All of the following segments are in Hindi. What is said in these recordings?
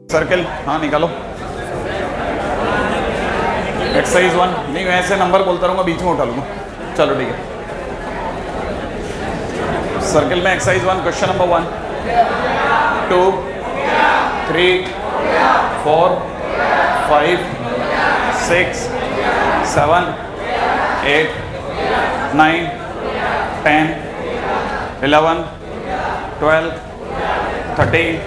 सर्कल, हाँ निकालो। एक्सरसाइज 1 नहीं, वैसे नंबर बोलता रहूँगा, बीच में उठा लूँगा। चलो ठीक है। सर्कल में exercise 1 question number 1 2 3 4 5 6 7 8 9 10 11 12 13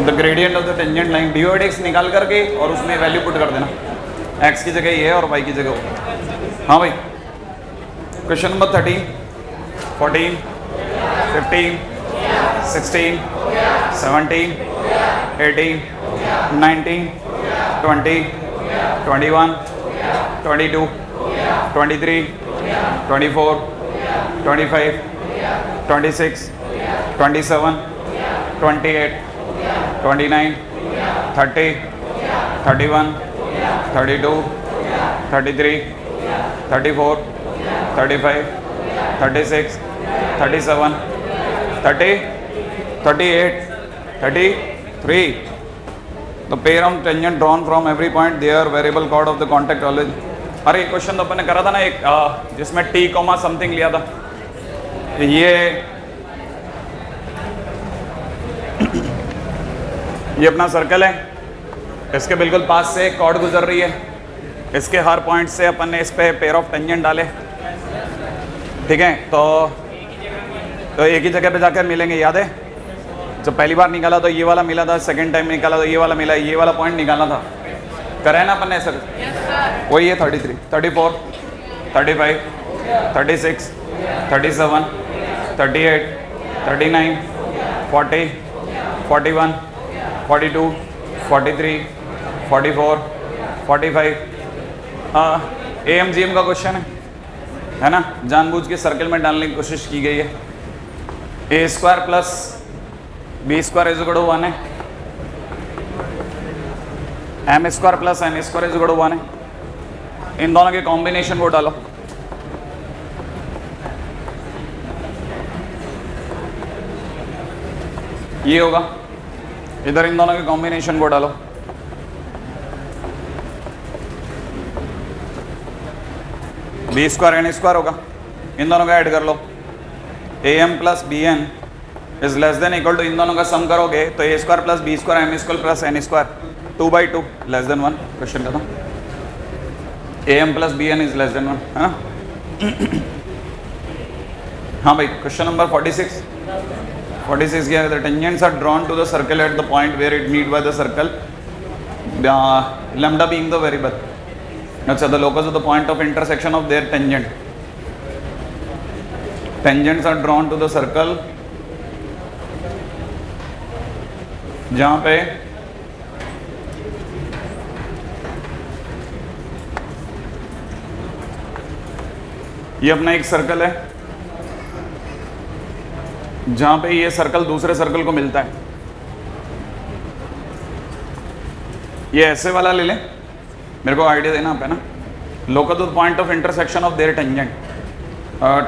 the gradient of the tangent line d ओड एक्स निकाल करके और उसमें वैल्यू पुट कर देना। एक्स की जगह ये और वाई की जगह वो। हाँ भाई, question number 13 14 15 16 17 18 19 20 21 22 23 24 25 26 27 28 29 30 31 32 33 34 35 36 37 30 38 33 The pair of tangent drawn from every point their variable chord of the contact always। अरे क्वेश्चन तो अपन ने करा था ना एक, जिसमें t कॉमा समथिंग लिया था। ये अपना सर्कल है, इसके बिल्कुल पास से एक कॉर्ड गुजर रही है। इसके हर पॉइंट से अपन ने इस पे पेयर ऑफ टेंजेंट डाले, ठीक है। तो एक ही जगह पे जाकर मिलेंगे, याद है? जब पहली बार निकाला तो ये वाला मिला था, सेकंड टाइम निकाला तो ये वाला मिला, ये वाला पॉइंट निकालना था। करें ना अपन ने सर? वही है 33 34 35 36 37 38 39 40 41 42 43 44 45 AMGM का क्वेश्चन है ना, जानबूझ के सर्कल में डालने की कोशिश की गई है। A square plus B square is equal to 1 है, M square plus N square is equal to 1 है। इन दोनों के कॉम्बिनेशन को डालो। ये होगा, इधर इन दोनों के कॉम्बिनेशन को डालो। बी स्क्वायर एन स्क्वायर होगा, इन दोनों का ऐड कर लो। A M plus B N is less than equal to, इन दोनों का सम करोगे तो A square plus B square M square plus N square 2/2 less than 1। Question खत्म। A M plus B N is less than 1, है ना? हाँ भाई, क्वेश्चन नंबर 46 क्या है? The tangents are drawn to the circle at the point where it meet by the circle, lambda being the variable. अच्छा, the locus of the point of intersection of their tangent. Tangents are drawn to the circle जहाँ पे ये अपना एक सर्कल है, जहां पे ये सर्कल दूसरे सर्कल को मिलता है। ये ऐसे वाला ले लें, मेरे को आइडिया देना आप, है ना? Local the point of intersection of their tangent,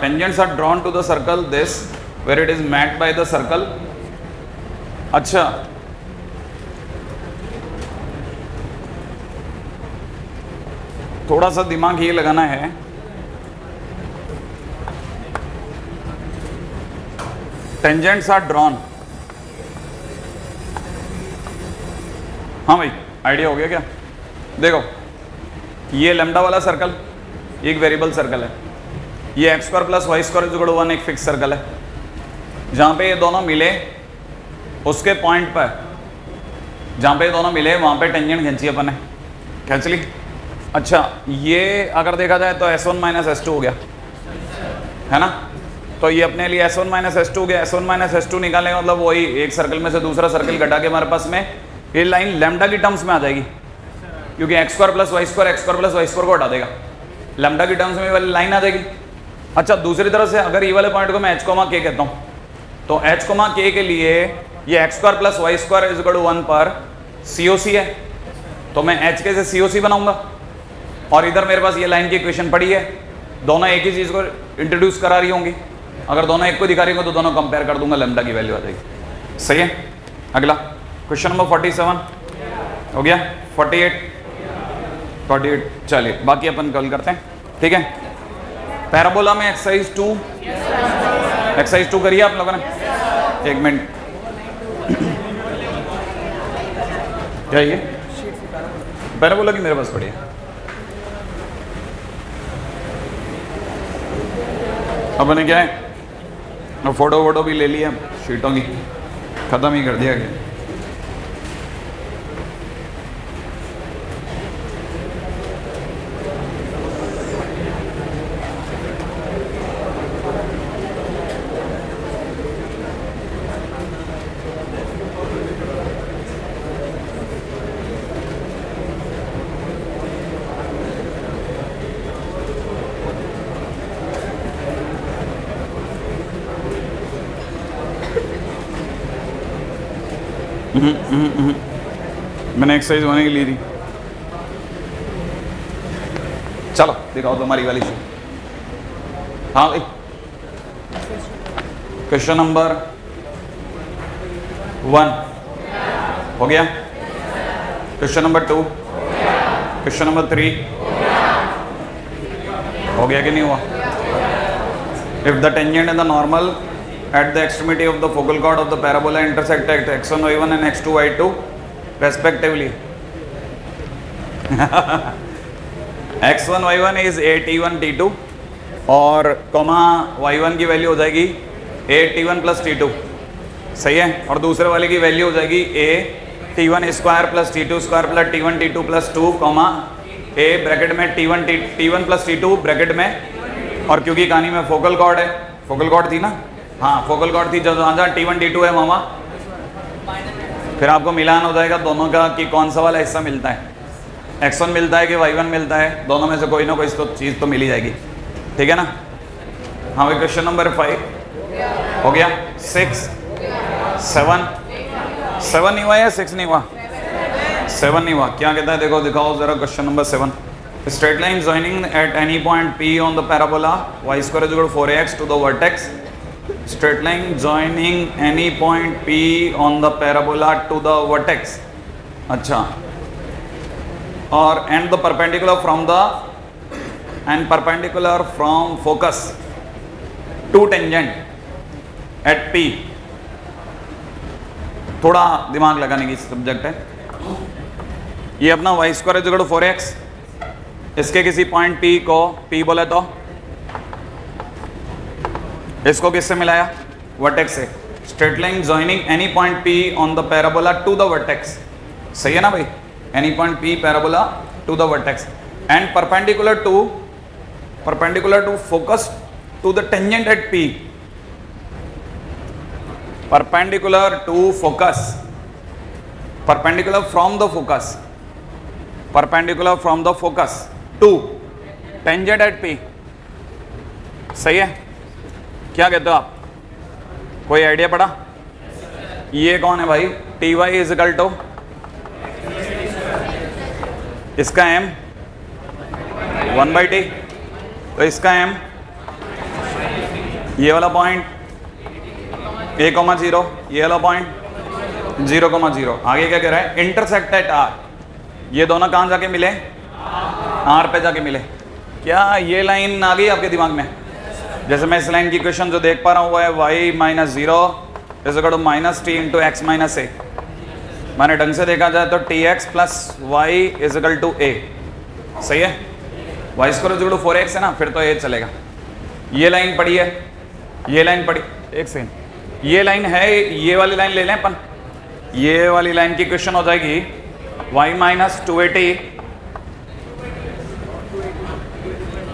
tangents are drawn to the circle this where it is met by the circle. अच्छा, थोड़ा सा दिमाग ये लगाना है। टेंजेंट्स आर ड्रॉन, हाँ भाई, आइडिया हो गया क्या? देखो, ये लैम्डा वाला सर्कल एक वेरिएबल सर्कल है, ये x square plus y square is equal to 1 एक फिक्स सर्कल है। जहाँ पे ये दोनों मिले उसके पॉइंट पर, जहाँ पे ये दोनों मिले वहाँ पे टेंजेंट खींची अपन ने, खींच ली। अच्छा, ये अगर देखा जाए तो S1 माइनस S2 हो गया, है ना? तो ये अपने लिए S1 माइनस S2 हो गया। S1 माइनस S2 निकालने का मतलब वही, एक सर्कल में से दूसरा सर्कल घटा के हमारे पास में ये लाइन लैम्डा की टर्म्स में आ जाएगी, क्योंकि x square plus y square x square plus y square को हटा देगा, लैम्डा की टर्म्स में वाली लाइन आ जाएगी। अच्छा, दूसरी तरफ से अगर ये वाले पॉइंट को मैं h, k कहता हूँ, तो h, k के लिए ये x square plus y square is equal to 1 पर COC है, तो मैं एच के से COC बनाऊंगा। और इधर मेरे पास ये लाइन की इक्वेशन पड़ी है, दोनों एक ही चीज़ को इंट्रोड्यूस करा रही होंगी। अगर दोनों एक को दिखा रही हो तो दोनों कंपेयर कर दूंगा, लैम्डा की वैल्यू आ जाएगी। सही है। अगला क्वेश्चन नंबर 47 हो गया, 48। चलिए बाकी अपन कल करते हैं, ठीक है। पैराबोला में एक्सरसाइज 2 करिए आप लोगों ने। एक मिनट, क्या ये पैराबोला की मेरे पास पड़ी है। अपने क्या है, फोटो वोटो भी ले लिया, शीटों की खत्म ही कर दिया गया। मैंने एक्सरसाइज होने की ली थी। चलो दिखाओ तुम्हारी वाली शीट। हाँ भाई, क्वेश्चन नंबर 1 हो गया, क्वेश्चन नंबर 2, क्वेश्चन नंबर 3 हो गया कि नहीं हुआ? If the tangent and the normal at the extremity of the focal chord of the parabola intersect at x1 y1 and x2 y2 respectively. x1 y1 is a t1 t2 और कॉमा y1 की वैल्यू हो जाएगी a t1 प्लस t2। सही है। और दूसरे वाले की वैल्यू हो जाएगी a t1 square plus t2 square plus t1 t2 plus 2 comma a bracket में t1 प्लस t2 ब्रैकेट में। और क्योंकि कहानी में फोकल कॉर्ड है, फोकल कॉर्ड थी ना, हाँ फोकल कॉर्ड थी, जब जहाँ t1 t2 है मामा, फिर आपको मिलान हो जाएगा दोनों का कि कौन सा वाला हिस्सा मिलता है, x1 मिलता है कि y1 मिलता है, दोनों में से कोई ना कोई तो चीज़ तो मिल ही जाएगी। ठीक है ना। हाँ भाई, क्वेश्चन नंबर 5 हो गया, 6 7 नहीं हुआ या 6 नहीं हुआ? 7 नहीं हुआ। क्या कहता है देखो, दिखाओ जरा question number 7। Straight line joining at any point P on the parabola y square is equal to 4ax to the vertex। straight line joining any point P on the parabola to the vertex। अच्छा, और and the perpendicular from focus to tangent at P। थोड़ा दिमाग लगाने की सब्जेक्ट है ये अपना। y square is equal to 4x, इसके किसी पॉइंट P को P बोले तो इसको किससे मिलाया? वर्टेक्स से। Straight line joining any point P on the parabola to the vertex. सही है ना भाई? Any point P parabola to the vertex and perpendicular to focus to the tangent at P। Perpendicular to focus, perpendicular from the focus to tangent at P। सही है। क्या कहते हो आप? कोई आइडिया पड़ा? ये कौन है भाई? T y is equal to इसका m 1/t, तो इसका m ये वाला पॉइंट a,0, ये वाला पॉइंट 0,0। आगे क्या कह रहा है? Intersect at r। ये दोनों कहाँ जाके मिले? r पे जाके मिले। क्या ये लाइन आ गई आपके दिमाग में? जैसे मैं इस लाइन की इक्वेशन जो देख पा रहा हूँ वो है y minus 0 is equal to minus T into X minus A. मैंने ढंग से देखा जाए तो T x plus Y is equal to A. सही है। Y square is equal to 4x है ना, फिर तो ए चलेगा। ये लाइन पड़ी है, ये लाइन पड़ी, एक सेकेंड, ये लाइन है, ये वाली लाइन ले लें अपन। ये वाली लाइन की इक्वेशन हो जाएगी y minus 2at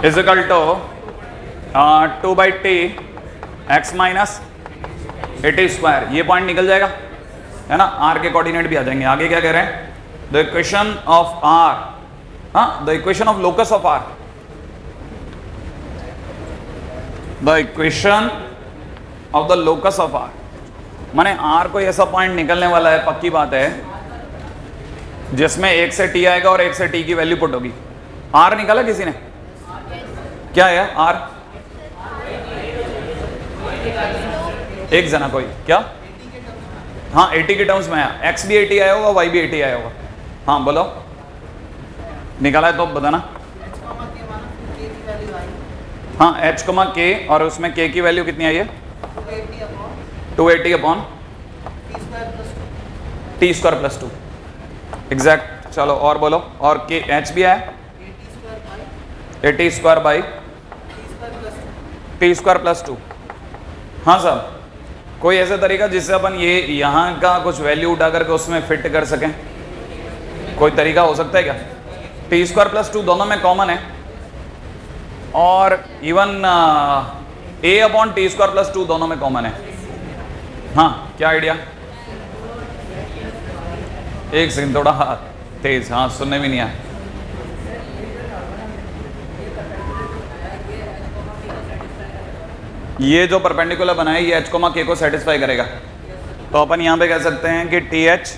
is equal to 2/t x minus 80 square. ये पॉइंट निकल जाएगा है ना, r के कोऑर्डिनेट भी आ जाएंगे। आगे क्या कह रहे हैं? द इक्वेशन ऑफ r, हाँ the equation of locus of r, the equation of the locus of r। माने r कोई ऐसा पॉइंट निकलने वाला है, पक्की बात है, जिसमें 1 से t आएगा और 1 से t की वैल्यू पुट होगी। r निकाला किसी ने? क्या है r? एक जना कोई क्या? हाँ 80 के टर्म्स में आया, एक्स भी 80 आया होगा, वाई भी 80 आया होगा। हाँ बोलो, निकाला है तो बताना। हाँ h, k और उसमें k की वैल्यू कितनी आई है? 280 upon t square plus 2 exact. चलो और बोलो, और k h भी आया 80 square by T square plus 2। हाँ साहब, कोई ऐसा तरीका जिससे अपन ये यहाँ का कुछ वैल्यू उठा करके उसमें फिट कर सकें? कोई तरीका हो सकता है क्या? टी स्क्वायर प्लस 2 दोनों में कॉमन है, और even a upon t square plus 2 दोनों में कॉमन है। हाँ क्या आइडिया? एक सेकंड, थोड़ा तेज, हाँ सुनने में नहीं आया। ये जो परपेंडिकुलर बना है ये h, k को सेटिस्फाई करेगा, तो अपन यहाँ पे कह सकते हैं कि टी एच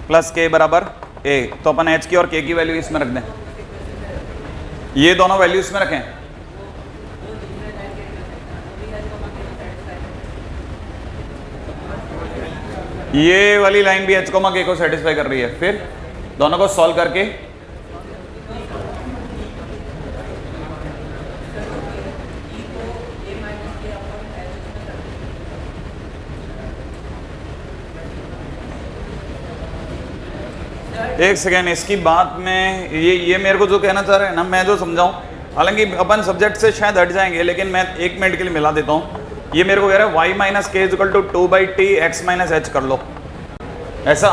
प्लस के बराबर a। तो अपन h की और k की वैल्यू इसमें रख दें, ये दोनों वैल्यू इसमें रखें। ये वाली लाइन भी h, k को सेटिस्फाई कर रही है। फिर दोनों को सॉल्व करके एक सेकेंड, इसकी बात में ये मेरे को जो कहना चाह रहे हैं ना, मैं जो समझाऊं, हालांकि अपन सब्जेक्ट से शायद हट जाएंगे, लेकिन मैं एक मिनट के लिए मिला देता हूं। ये मेरे को कह रहा है y minus k equal to 2/t x minus h कर लो, ऐसा।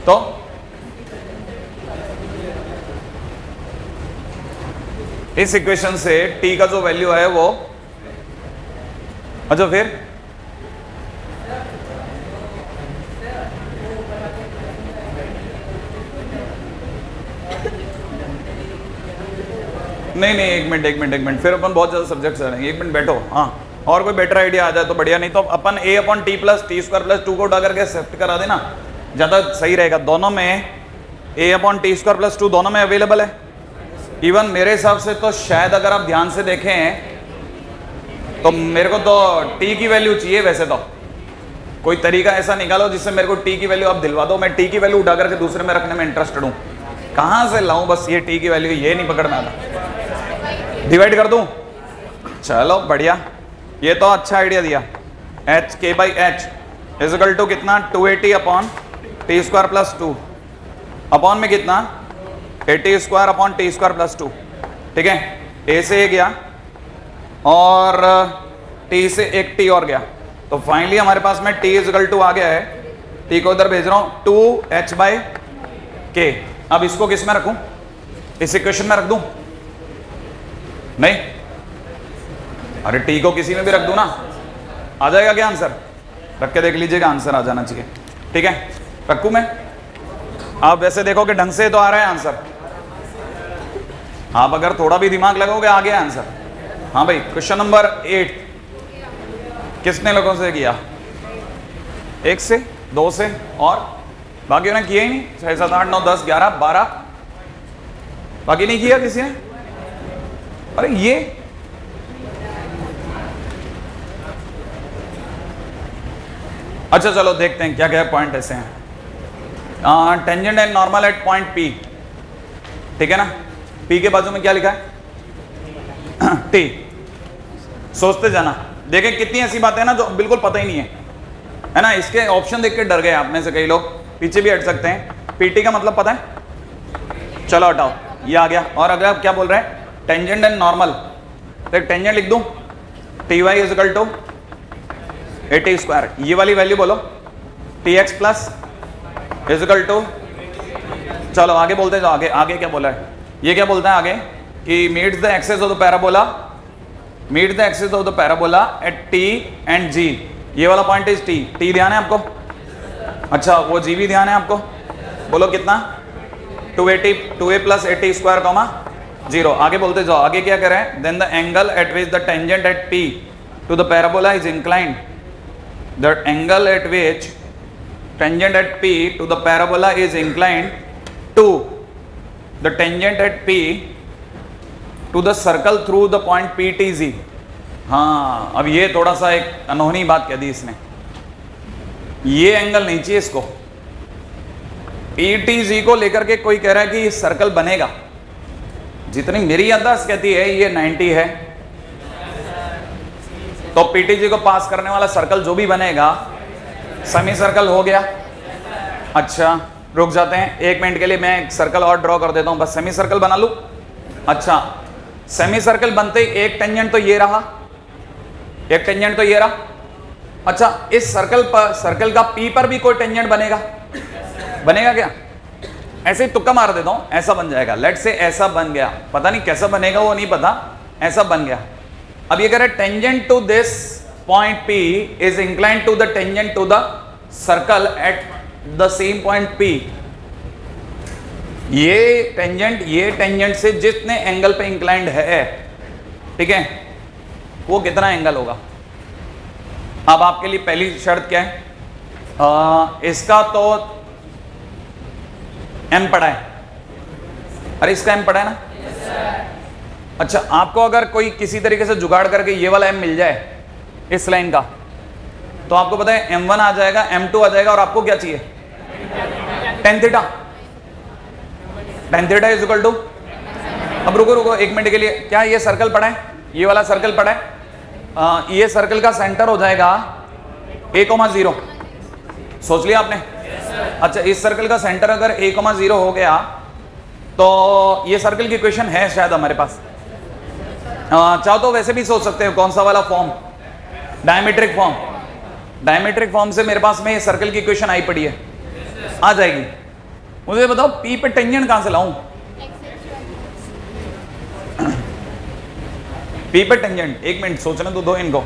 तो इस इक्वेशन से t का जो वैल्यू है वो, अच्छा फिर नहीं, एक मिनट, फिर अपन बहुत ज़्यादा सब्जेक्ट्स आ रहेंगे। एक मिनट बैठो। हाँ, और कोई बेटर आइडिया आ जाए तो बढ़िया, नहीं तो अपन a upon T plus T square plus 2 को उठा करके शिफ्ट करा देना, ज़्यादा सही रहेगा। दोनों में a upon t square plus 2 दोनों में अवेलेबल है। इवन मेरे हिसाब से तो शायद अगर आप ध्यान से देखें तो मेरे को तो t की वैल्यू चाहिए। वैसे तो कोई तरीका ऐसा निकालो जिससे मेरे को t की वैल्यू आप दिलवा दो। मैं t की वैल्यू उठा करके दूसरे में रखने में इंटरेस्टेड हूँ। कहाँ से लाऊं बस ये t की वैल्यू, ये नहीं पकड़ में आता। डिवाइड कर दूं? चलो बढ़िया, ये तो अच्छा आइडिया दिया। h k by h is equal to कितना? 280 upon t square plus 2 upon में कितना? 80 square upon t square plus 2। ठीक है, a से a गया और t से एक t और गया, तो फाइनली हमारे पास में t इज इक्वल टू आ गया है। t को उधर भेज रहा हूं 2h बाई k। अब इसको किस में रखूं? इस इक्वेशन में रख दूं? नहीं, अरे t को किसी में भी रख दूं ना, आ जाएगा क्या आंसर? रख के देख लीजिएगा, आंसर आ जाना चाहिए। ठीक है, रखूं मैं? आप वैसे देखोगे ढंग से तो आ रहा है आंसर, आप अगर थोड़ा भी दिमाग लगाओगे आ गया आंसर। हाँ भाई, क्वेश्चन नंबर 8 किसने लोगों से किया? 1 से 2 से, और बाकी ने किया ही नहीं। 6 7 8 9 10 11 12 बाकी नहीं किया किसी ने। अरे ये अच्छा, चलो देखते हैं क्या क्या पॉइंट ऐसे हैं। Tangent and normal at point P, ठीक है ना। P के बाजू में क्या लिखा है? T। सोचते जाना, देखें कितनी ऐसी बातें हैं ना जो बिल्कुल पता ही नहीं है ना। इसके ऑप्शन देख के डर गए आप में से कई लोग, पीछे भी हट सकते हैं। PT का मतलब पता है? चलो हटाओ, ये आ गया। और अगर आप क्या बोल रहे हैं? टेंजेंट एंड नॉर्मल, तो एक टेंजेंट लिख दूं, t y is equal to 80 square. ये वाली वैल्यू बोलो, t x plus is equal to, चलो आगे बोलते जाओ। आगे क्या बोला है? ये क्या बोलता है आगे कि meets the axis of the parabola, meet the axis of the parabola at T and G. ये वाला पॉइंट इज टी। टी ध्यान है आपको? अच्छा, वो जी भी ध्यान है आपको? बोलो कितना? 280, 2a प्लस 80 स्क्वायर कॉमा 0। आगे बोलते जाओ। आगे क्या करें? Then the angle at which the tangent at P to the parabola is inclined, the angle at which tangent at P to the parabola is inclined to the tangent at P to the circle through the point PTZ। हाँ, अब ये थोड़ा सा एक अनहोनी बात कह दी इसने, ये एंगल नहीं चाहिए इसको। पीटीजी को लेकर के कोई कह रहा है कि सर्कल बनेगा, जितनी मेरी याददाश्त कहती है ये 90 है, तो पीटीजी को पास करने वाला सर्कल जो भी बनेगा सेमी सर्कल हो गया। अच्छा रुक जाते हैं एक मिनट के लिए, मैं एक सर्कल और ड्रॉ कर देता हूं, बस सेमी सर्कल बना लूं। अच्छा सेमी सर्कल बनते ही एक टेंजेंट तो ये रहा, एक टेंजेंट तो ये रहा। अच्छा इस सर्कल पर, सर्कल का पी पर भी कोई टेंजेंट बनेगा, बनेगा क्या? ऐसे ही तुक्का मार देता हूं, ऐसा बन जाएगा। लेट से ऐसा बन गया, पता नहीं कैसा बनेगा वो नहीं पता, ऐसा बन गया। अब ये कह रहे tangent to this point P is inclined to the tangent to the circle at the same point P। ये टेंजेंट से जितने एंगल पे इंक्लाइंड है, ठीक है, वो कितना एंगल होगा। अब आपके लिए पहली शर्त क्या है, इसका तो M पड़ा है, अरे इसका M पड़ा है ना। अच्छा आपको अगर कोई किसी तरीके से जुगाड़ करके ये वाला M मिल जाए इस लाइन का, तो आपको पता है M1 आ जाएगा, M2 आ जाएगा, और आपको क्या चाहिए, tan theta. tan theta is equal to, अब रुको एक मिनट के लिए, क्या ये सर्कल पड़ा है, ये वाला सर्कल पड़ा है, ये सर्कल का सेंटर हो जाएगा a,0। सोच लिया आपने? अच्छा इस सर्कल का सेंटर अगर a,0 हो गया तो ये सर्कल की इक्वेशन है शायद हमारे पास। चाहो तो वैसे भी सोच सकते हो, कौन सा वाला form, diametric form. Diametric form से मेरे पास में ये सर्कल की इक्वेशन आई पड़ी है, आ जाएगी। मुझे बताओ पी पे टेंजेंट कहां से लाऊं, पी पे टेंजेंट, एक मिनट सोचने तो दो इनको।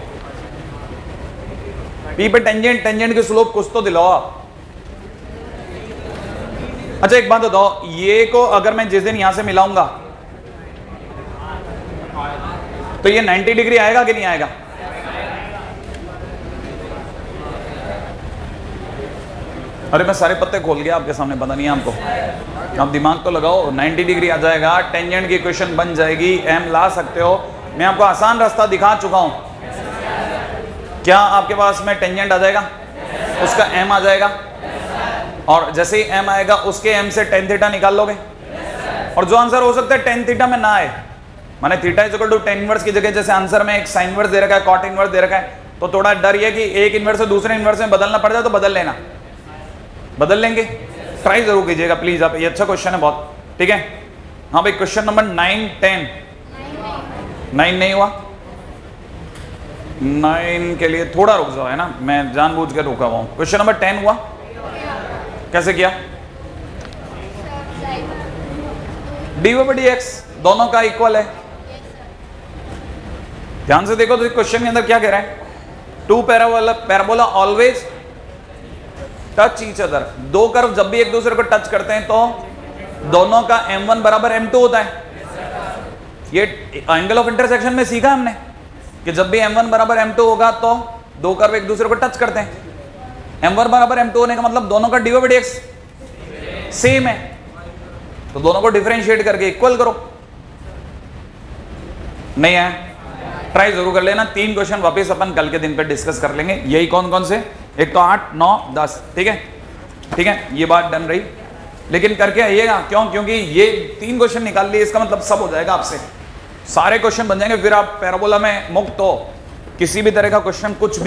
पी पे टेंजेंट की स्लोप कुछ तो दिलाओ आप। अच्छा एक बात बताओ, ये को अगर मैं जिस दिन यहां से मिलाऊंगा तो ये 90 डिग्री आएगा कि नहीं आएगा? अरे मैं सारे पत्ते खोल गया आपके सामने, पता नहीं है आपको, आप दिमाग तो लगाओ। 90 डिग्री आ जाएगा, टेंजेंट की इक्वेशन बन जाएगी, M ला सकते हो। मैं आपको आसान रास्ता दिखा चुका हूं, क्या आपके पास में टेंजेंट आ जाएगा, उसका M आ जाएगा, और जैसे ही M आएगा उसके M से tan थीटा निकाल लोगे, और जो आंसर हो सकता है tan थीटा में ना आए, माने theta is equal to tan inverse की जगह जैसे आंसर में एक sin इनवर्स दे रखा है, cot इनवर्स दे रखा है, तो थोड़ा डर ये कि एक इनवर्स से दूसरे इनवर्स में बदलना पड़ जाए तो बदल लेना, बदल लेंगे। ट्राई जरूर कीजिएगा प्लीज आप, ये अच्छा क्वेश्चन है बहुत, ठीक है। हाँ भाई क्वेश्चन नंबर 9 10 9 नहीं हुआ, 9 के लिए थोड़ा रुक जाओ, है ना, मैं जानबूझ के रुका हुआ हूं। क्वेश्चन नंबर 10 हुआ, कैसे किया, dv/dx दोनों का इक्वल है। ध्यान से देखो तो क्वेश्चन के अंदर क्या कह रहा है, two parabola always touch each other. दो कर्व जब भी एक दूसरे को टच करते हैं तो दोनों का M1 बराबर M2 होता है। ये एंगल ऑफ इंटरसेक्शन में सीखा हमने कि जब भी M1 बराबर M2 होगा तो दो कर्व एक दूसरे को टच करते हैं। M1 बराबर M2 होने का मतलब दोनों का dv/dx सेम है, तो दोनों को डिफरेंशिएट करके इक्वल करो। नहीं है, ट्राई जरूर कर लेना। 3 क्वेश्चन वापस अपन कल के दिन पे डिस्कस कर लेंगे। यही कौन कौन से, एक तो 8 9 10, ठीक है, ठीक है, ये बात डन रही। लेकिन करके आइएगा, क्यों, क्योंकि ये 3 क्वेश्चन निकाल लिए, इसका मतलब सब हो जाएगा आपसे, सारे क्वेश्चन बन जाएंगे, फिर आप पैराबोला में मुक्त हो। किसी भी तरह का क्वेश्चन कुछ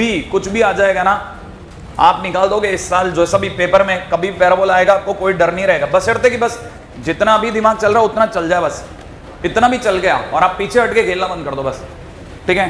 भी आ जाएगा ना, आप निकाल दोगे इस साल। जो सभी पेपर में कभी पैराबोला आएगा आपको कोई डर नहीं रहेगा, बस शर्त है कि बस जितना अभी दिमाग चल रहा है उतना चल जाए, बस इतना भी चल गया और आप पीछे हट के खेलना बंद कर दो बस, ठीक है।